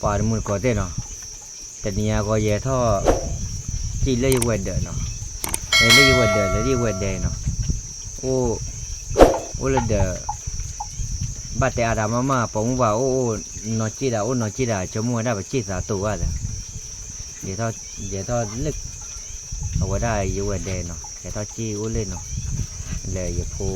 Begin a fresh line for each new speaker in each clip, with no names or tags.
ปาดมือก็ได้เนาะแต่เนี่ยก็เยอะท่อจีเล่ยเวดเดอเนาะเล่ยเวดเดอเลยเวดเดเนาะโอ้เลยเดอบัดแต่อาดามาผมว่าโอ้นอจีดานอจีดาจมูกได้แบบจีสาตัวอ่ะเดี๋ยวท่อลึกเอาไว้ได้เยเวดเดเนาะเดี๋ยวท่อจีโอ้เล่นเนาะเลยอย่าพู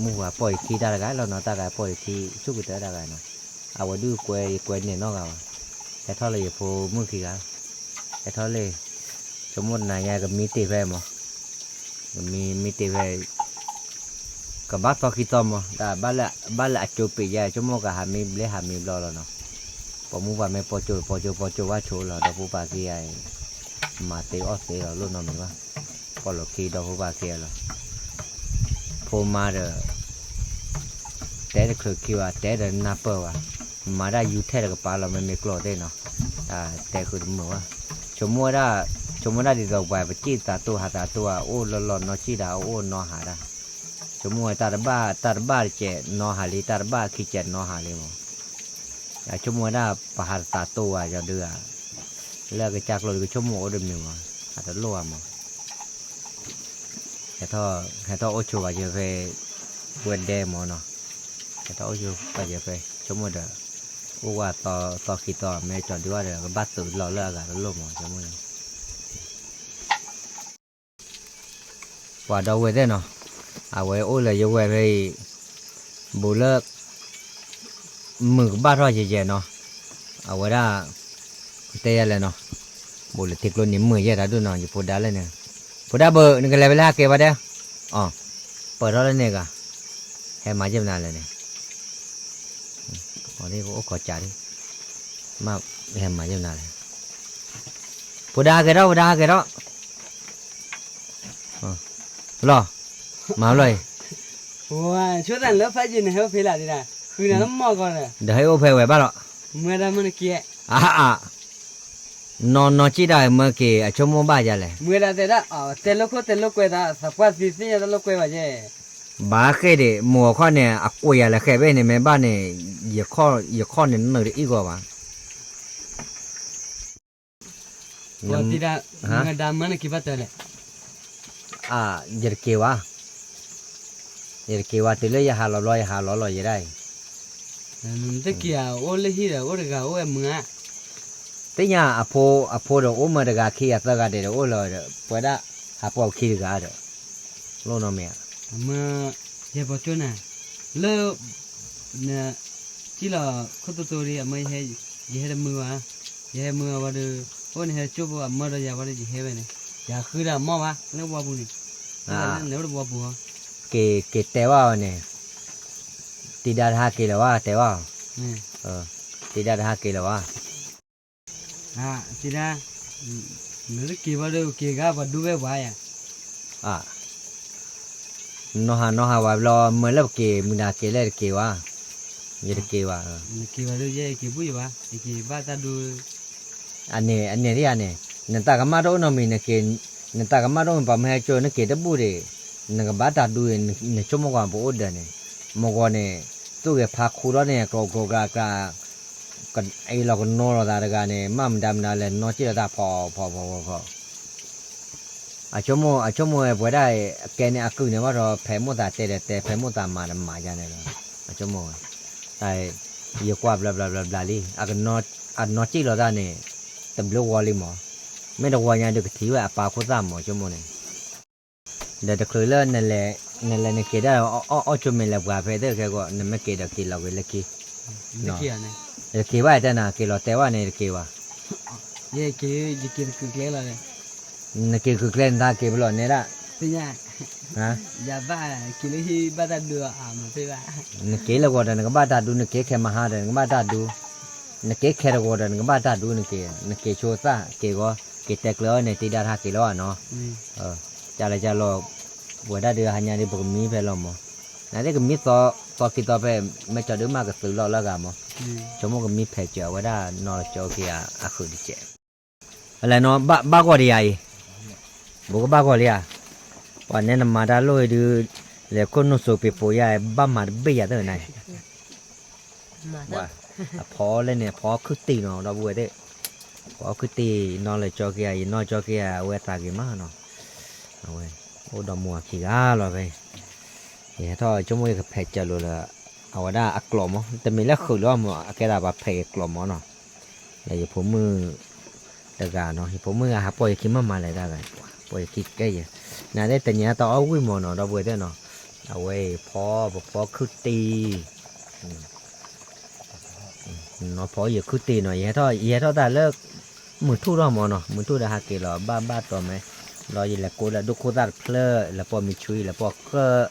มัวปล่อยขี้ได้กันเราเนาะตากันปล่อยขี้ชุกได้กันเนาะเอาไว้ดูกวยเนี่ยนอกเอาแต่ท่อเลยอย่าพูมือขี้กันแต่ท่อเลยสมมตินายก็มีตีแพมมีตีแพกับบ้านต่อขี้ตอมแต่บ้านละจูปีใหญ่ชั่วโมงก็หามีเลี้ยหามีบล้อแล้วเนาะพอมูว่าไม่พอจูว่าโชว์เราดอกผู้ปากี้ไอมาเตออสเตอรุ่นน้องมั้งวะพอเราขี้ดอกผู้ปากี้เราพอมาเด้อแต่คือคิดว่าแต่เดินนับเปล่ามาได้ยูเทสกับปลาเราไม่กลัวได้เนาะแต่คือเหมือนว่าชั่วโมงได้ดีดอกใบไปจี้ตาตัวหาตาตัวโอ้หลอนนอจี้ดาวโอ้นอหาได้ชั่วโมงตาบ้าเจนอหาลีตาบ้าขี้เจนอหาลีมั้งชั่วโมงได้ปหาตาตัวจะเดือเลิกจากเราก็ชั่วโมงเดิมหนึ่งอาจจะล่วงมั้งให้ท่อโอชูว่าจะไปเวนเดมเนาะให้ท่อโอชูว่าจะไปชั่วโมงเด้อว่าต่อขี้ต่อไม่จอดดีว่าเด้อบัดตื่นเราเลิกกันล่วงมั้งชั่วโมงว่าดาวเวได้เนาะเอาไว้โอ้เลยจะเวไปบุเลิกมือบ้านเราเจ๋ๆเนาะเอาไว้ได้เตะอะไรเนาะบุเลยติดลมนิ่มมือเยอะแล้วดูเนาะอยู่พูดได้เลยเนี่ยพูดได้เบอร์นึกอะไรไปแล้วเก็บไว้เด้ออ๋อเปิดแล้วเนี่ยกะให้มาเจ็บนานเลยเนี่ยอ๋อนี่ก็ขอจ่ายดิมาให้มาเจ็บนานเลยพูดได้เกล้อรอมาเลย
ว้าช่วยกันแล้วไฟจีนให้เขาเพลาดีนะคือน้ำมอก่อนเลย
เดี๋ยวให้โอเพไว้บ้างหรอ
เมื่อได้มันเกี้ย
นอนจีได้เมื่อกี้ชั่วโมงบ้าจะเลย
เมื่อได้แต่ละเตลโกยตาสักว่าสิจะตลกยว่าเจ้
บ้าแค่เดหมัวข้อเนี่ยกุยอะไรแค่เว้เนี่ยแม่บ้านเนี่ยอย่าข้อเนี่ยนึกอีกว่า
วันที่ได้เมื่อได้มันกี่บาทเลย
อย่าเกี่ยวติเลยอย่าหาล้ออย่าได้
ตะเกียโอ้เลยฮีระโอ้เด็กโอ้เมื่อ
แต่เนี่ยอโปเดโอ้เมื่อเด็กขี้ตะกาเดโอ้เลยพอได้หาพอขี้เด็กเดโลน้องเมีย
เมื่อเจ้าปัจจุบันเลิกเนี่ยที่เราคุตตัวนี้ไม่ให้ยี่ห้อมือว่าดูโอ้เนี่ยจุบว่าเมื่อเราอยากว่าจะยี่ห้อเนี่ยอยากคือเราหม้อวะเลี้ยงวัวบุญเลี้ยงวัวบัว
เกแต่ว่าเนี่ยตีดาหาเกลว่าแต่ว่าตีดาหาเกลว่า
ตีดานึกกี่ว่าดูกี่ก้าว่าดูแบบว่า
น้องหาว่ารอเมื่อแล้วเกมึงด่าเกเลยเกว่าอย่าเกว่า
กี่ว่าดูเย่กี่ปุ้ยวะกี่บ้าตาดู
อันนี้ที่อันนี้นั่นตากมาโดนน้องมีนักเกนั่นตากมาโดนปั๊มให้โจนักเกดับบุรีนักบ้าตาดูเนี่ยชั่วโมงกว่าปวดเดินเนี่ยมองว่าเนี่ยตัวแกพักคู่แล้วเนี่ยก็กันไอ้เราก็นอนเราได้กันเนี่ยมั่มดำนั่นแหละนอนจีเราได้พอชั่วโมงพอได้แกเนี่ยคือเนี่ยว่าเราแพ้หมดแต่แพ้หมดมาจานเนี่ยชั่วโมงแต่เยอะกว่าบลาลีกันนอนจีเราได้เนี่ยแต่เบลวอลลี่หมอไม่ต้องวางยาเด็กที่ว่าปลาโคตรหมอชั่วโมงเนี่ยเดี๋ยวจะคุยเรื่องนั่นแหละเนี่ยเกิดได้ชั่วโมงแล้วกว่าเพอเดอร์แค่ก็นั่นไม่เกิดกินเราเลยกี่
เนาะ
เกี่ยวว่าแต่น่ะเกี่ยวแต่ว่าเนี่ยเกี่ยวว่า
เย่กี่คือเกล้เลย
นี่คือเกล้นท่าเกี่ยวหล่อนเนี่ยละ
เป็นไงอย่าบ้ากี่เลยที่บ้าตาดูมันเป็นว่า
นี่เกี่ยวแล้วก็เดินก็บ้าตาดูนี่เกี่ยวแค่มาหาเดินก็บ้าตาดูนี่เกี่ยวแค่เราก็เดินก็บ้าตาดูนี่เกี่ยวโชว์ซะเกี่ยวก็เกี่ยวแต่เกลือเนี่ยตีดาท่าเกี่ยวเนาะจะรอบัวได้เดือหันยาดีบอกมีไปหรอมั้งนั่นเด็กมีต่อคิดต่อไปไม่จอดดูมากก็ซื้อแล้วกันมั้งชั่วโมงก็มีแผลเจาะไว้ได้นอนเจาะกี่คือดิเจอะไรเนาะบ้าก็ดีไอ้บอกบ้าก็เลยวันนี้นำมาได้ลอยดูแล้วคนนู้นสูบไปป่วยบ้ามาเบี้ยเท่าไหร่ พอเลยเนี่ยพอคือตีเนาะเราบัวเด้พอคือตีนอนเลยจอเกียร์นอนจอเกียร์เวตากี่มาเนาะเอาไว้โอ้ดอกมัวขี้กาหรอไปเฮ้ยถ้าจมูกกับเพชรจะรู้ละเอาว่าได้อักกลอมแต่ไม่เลิกคือว่ามันแกได้แบบเพชรกลอมเนาะแล้วอย่าผมมือตะการเนาะผมมือหาปล่อยขี้มาเลยได้เลยปล่อยขี้แก่ยังน่าได้แต่เนี้ยต่อเอาวิ่งมอเนาะเราบัวเด้เนาะเอาไว้พอคือตีnó phó giờ cứ tiền rồi vậy thôi ta lỡ mượn thu đó mà nó mượn thu là hai kỳ là ba tuần mấy rồi gì là cô là đúc cô ta plơ là bỏ mi chui là bỏ cơ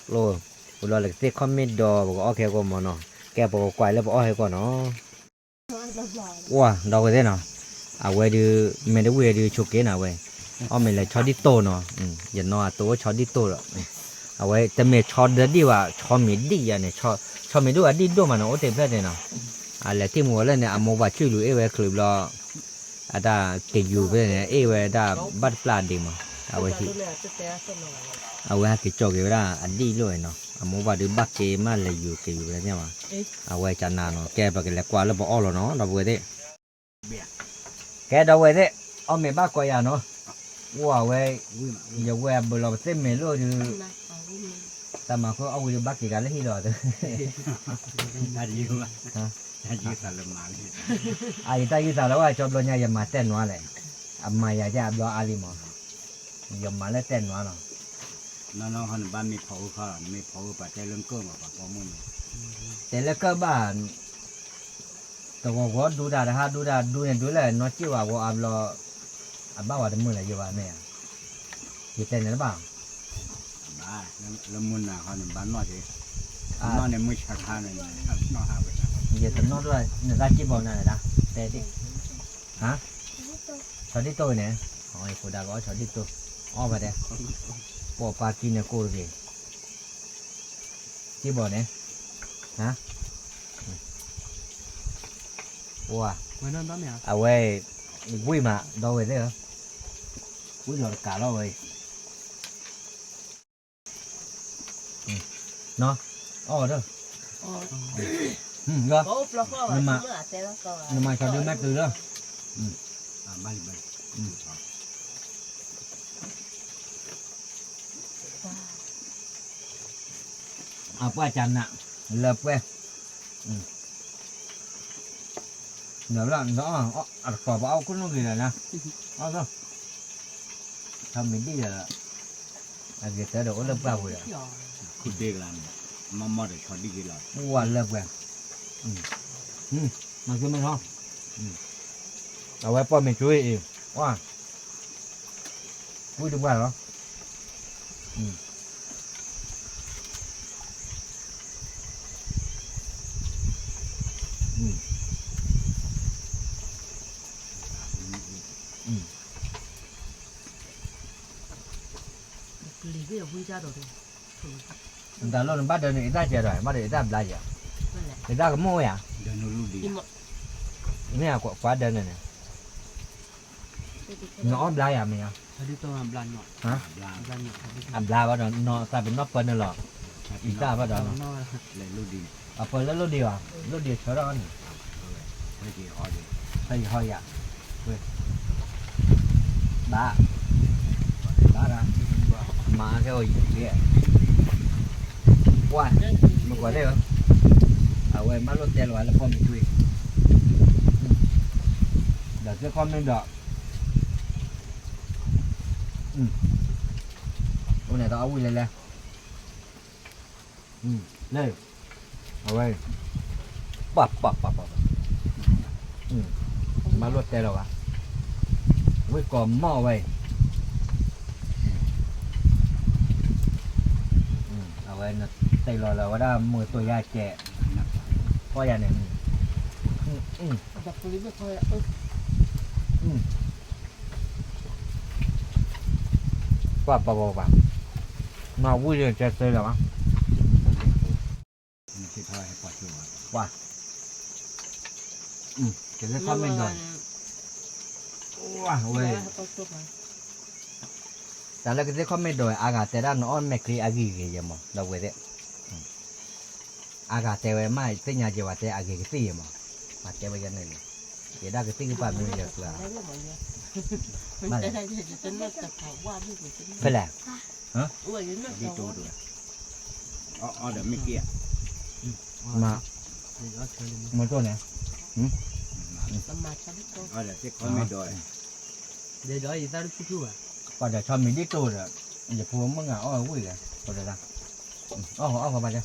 rồi rồi là cái comment đồ bỏ ok cô mà nó cái bỏ quay là bỏ hay cô nó wow đâu cái thế nào à quay đi mình đã quay đi chụp cái nào vậy mình là cho đi tô nó giờ nó tô cho đi tô rồi à quay tầm mình cho đỡ đi vào cho mình đi vậy này cho mình đi đâu mà nó ổn định thế nào làที่มัวแล้วเนี่ยมัวว่าช่วยเหลือเอเวคลิปเราได้เกี่ยวไปเนี่ยเอเวได้บัดปลาดีมั้งเอาไว้ที่เอาไว้ที่จอกอยู่ได้อันดีเลยเนาะมัวว่าดูบักเกมาเลยอยู่เกี่ยวแล้วเนี่ยมั้งเอาไว้จานนานเนาะแกไปกันแล้วกว่าแล้วบอกอ้อแล้วเนาะเราไว้ดิแกเราไว้ดิเอาเมบ้ากว่าอย่างเนาะว่าไว้อย่าแหวกเราเส้นเมลุ่ยแต่มาเขาเอาไว้บักเกกันแล้วที่รอเด้อai ta kita lawa contohnya yang maten wale amma ya ja abdo ali mo yang male ten wala
nó hơn ba mươi phẩu khờ mấy phẩu bà tê lưng cơm mà bà có muốn
te le ka ba to go du da ha du ne du le no chi wa go ablo abba wa de mu le yo ba me ya ten ne ba
bà nó muốn là hơn bán nó thế nó này mới chặt ha này nó ha vậy
giờ tụi nó rồi người ta chỉ bảo này đã te đi hả sao đi tôi nè hỏi cô đã gọi sao đi tôi ô vậy đấy bỏ pa kia nè cô gì chỉ bảo nè hả wow
mới nó đó mẹ
à quê vui mà đâu vậy đấy hả vui rồi cả đâu rồi nó ô đâu rồi nhưng mà cho đưa mát từ đó
ba mươi
apa chana lợp quê nhớ là nó quả bao cũng nó gì này nè đó thôi thầm mình đi là việc tới đâu lợp vào rồi
cứ đi làm mà để cho đi cái loại
wow lợp quê mà cứ mình khôngเอาไว้ป้อนไม่ช่วยเองว่าพูดถึงว่าเหรอแต่เราบ้านเดินอีกได้เจอrồiบ้านเดินอีกได้ไม่ได้เจออีกได้ก็โม่อะ
để nó lưu đi
เนี่ยquá đơn này nè nó blai à mày à
đi tôi làm blan nhọn
hả
blan nhọn
làm blai bắt đầu nó ta bị nó phân rồi lọ ít ta bắt đầu
nó
để lưu đi
à phân nó đi à lúc đi chỗ đó nè
cái gì hỏi đi
hay hỏi à ba ra mà cái gì vậy qua mà qua đây không à quay mắt lót tay rồi là phong bị chui để cái con lên đỏ con này tao ui lên lên đây ở đây bập má lót tay rồi à với còn mò vậy ở đây là tay rồi là đã 10 tuổi già trẻ coi nhà này bà mà vui rồi chơi chơi là
mình chỉ thôi hay bỏ chuột
wow cái cái con mình rồi wow ơi tại là cái con mình rồi aga thế ra nó mẹ cái agi cái gì mà đâu vậy đấy aga thế vậy mai tới nhà chị bà thế agi cái gì mà mà chơi bây giờ này vậy đó cái tiếng ba mươi giờ là phải làm
đi tu rồi ở đó mấy kia
mà một chỗ này
ở đó sẽ có mấy đôi
để đó gì ta được chú à
còn để cho mình đi tu rồi giờ phù mới ngã ở quỷ rồi còn để ra ở bao nhiêu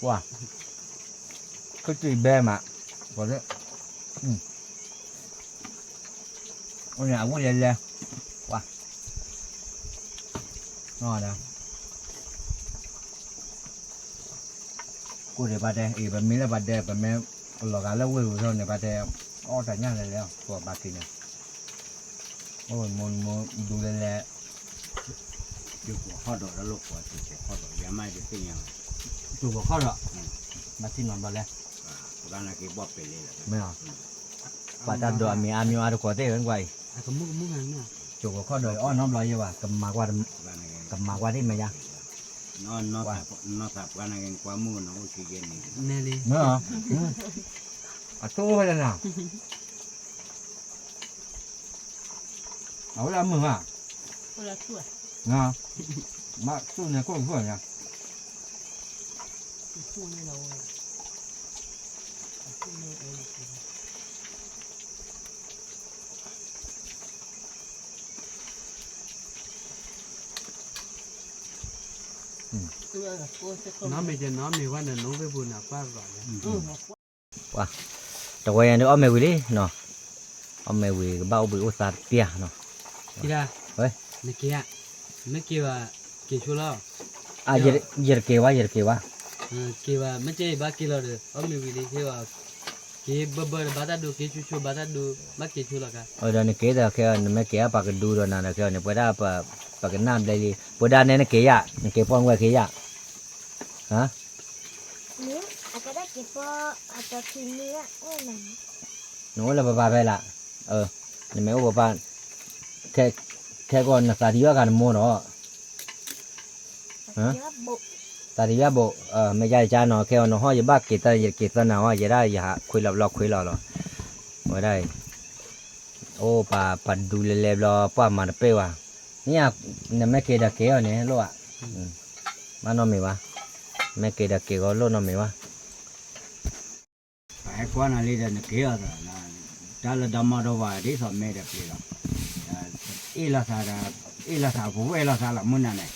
wow cái gì bê mà còn đấy ôi nhà quỷ lên wow ngon đâu cô để bà đây, ý bà mình là bà đây, bà mẹ lò cá lâu rồi thôi này bà đây, ô trả nhang này đâu, của bà kia này, ôi muốn đủ lên là,
chụp họ đổ ra lục của chụp họ đổ giá mai được cái nhau,
chủ của kho rồi, bà xin làm bà đây,
cái này cái bóp về lên là,
mấy à, bà ta đồ mì ăn nhiều ăn được có thể hơn vậy,
có mua hàng nữa
chủ của kho đời, ô nó nói như vậy, cầm mà qua đi mày ra,
nó tập cái này quá mua nó chỉ cái này,
nè đi
nữa hả, à tôi bây giờ nào, ở làm mừng à, nè, mà tôi này có vừa nhỉ.
nó bây giờ nó mình quan là nó với buồn nào qua rồi
Wow, trò quay nữa ông mày quỳ đi, nó, ông mày quỳ bao bự ô sa tia, nó,
kira
ơi,
nó kia là kia chú lo
à giờ kêu quá,
kia là mấy chơi 3 kilo rồi ông mình đi kia bơ bata do kia chú bata do mà kia chú là cả
ở đây này kế đó kêu này kế bà cái đu rồi nè kêu này bữa đó bà cái nam đây đi, bữa đó này kế à, kế phong quay kế à, hả?
Nếu cái đó chỉ có cho khi nữa này
Nói là bà về là, này mấy ông bà cái con là sao đi vào cái mua nó, hả? Ta đi vào bộ, mấy gia cha nó kêu nó hỏi gì bác kỳ ta nào vậy đó giờ khuy lọ, ở đây, ô bà đu lê lo bà mà nó bê à, nha, này mấy cái đặc kéo này luôn à, mà nó mày quá, mấy cái đặc kéo luôn nó mày quá,
phải quan là đi đến kia rồi, ta là đâm vào vài đi xong mấy đẹp gì đó, ý là sao cũng ý là sao là muốn này,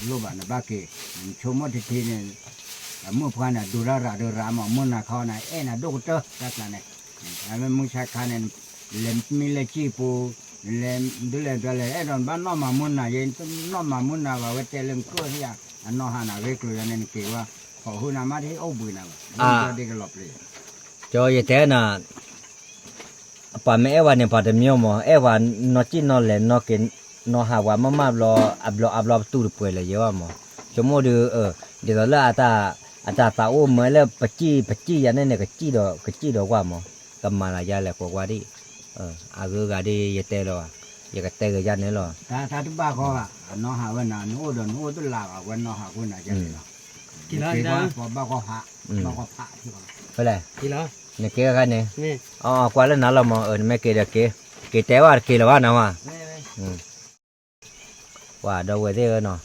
lúc bạn là bác kia, chôm một tí này, mua quan là đưa ra mà muốn là kho này, là đâu có chắc là này, mình muốn sai khan này, mình lấy chi pu, đưa lên, rồi bán nó mà muốn là gì, nó mà muốn là vào cái tiền lương cơ thì nó hàng nào cái cười nên kiểu họ hôm nào mà thấy ốp bự nào, đi cái lọp đi.
cho vậy thế nè, bà mẹ em này bà đem nhiều mà, em nó chỉ nó lên nó cái nó hạ quá mà lo áp lo tu được bưởi là nhiều mà, cho mua được để đó là ta ô mới là bạch chi vậy nên cái chi đó quá mà, cầm mà là ra là qua đi, cái đi vậy thế rồi, vậy cái thế cái ra nữa rồi,
ta thứ ba có nó hạ bên nào nó tôi là bên nó hạ bên nào chứ,
kilo
cái
đó
ba có hạ thì
phải là,
kilo
này kia cái này,
nè
qua lên nào là mà mấy cái đó cái té vào kia là vào nào mà, wow đâu vậy thế nó,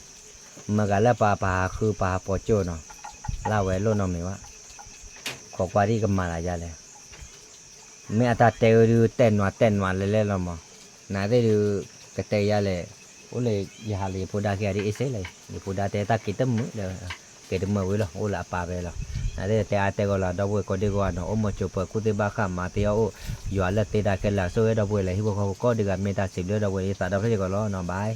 mà cái là bàคือbà bỏ chỗ nó, là vậy luôn nó mày quá, có qua đi cầm mà là raเลยmấy ta teoดูtên hoa lên là mà, nãy đâyดูcái teo raเลยโอ้เลยอย่าเลยพูดอะไรอีเสเลยอย่าพูดอะไรตาคิดมั้งเดี๋ยวคิดมั้งวิลล์โอ้ละป่าไปแล้วนายเตะอาเตะก็ละดาวก็ดีกว่าเนาะโอ้มาจูบกูที่บ้าข้ามาเตะโอ้อยู่อะไรเตะได้แค่ละโซ่ดาวเลยที่พวกเขาก็ดีกันไม่ตัดสินเลยดาวเลยสาดาวเลยก็แล้วเนาะบาย